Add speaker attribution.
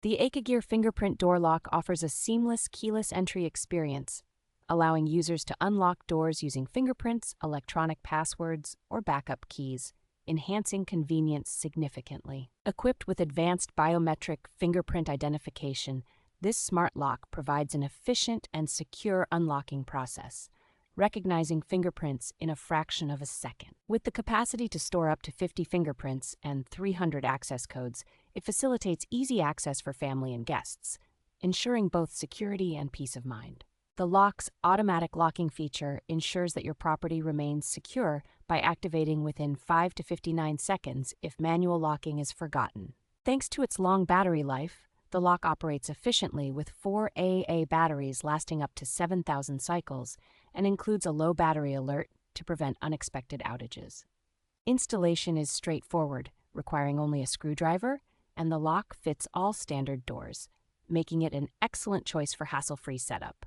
Speaker 1: The AkaGear Fingerprint Door Lock offers a seamless keyless entry experience, allowing users to unlock doors using fingerprints, electronic passwords, or backup keys, enhancing convenience significantly. Equipped with advanced biometric fingerprint identification, this smart lock provides an efficient and secure unlocking process, recognizing fingerprints in a fraction of a second. With the capacity to store up to 50 fingerprints and 300 access codes, it facilitates easy access for family and guests, ensuring both security and peace of mind. The lock's automatic locking feature ensures that your property remains secure by activating within 5 to 59 seconds if manual locking is forgotten. Thanks to its long battery life, the lock operates efficiently with 4 AA batteries lasting up to 7,000 cycles and includes a low battery alert to prevent unexpected outages. Installation is straightforward, requiring only a screwdriver, and the lock fits all standard doors, making it an excellent choice for hassle-free setup.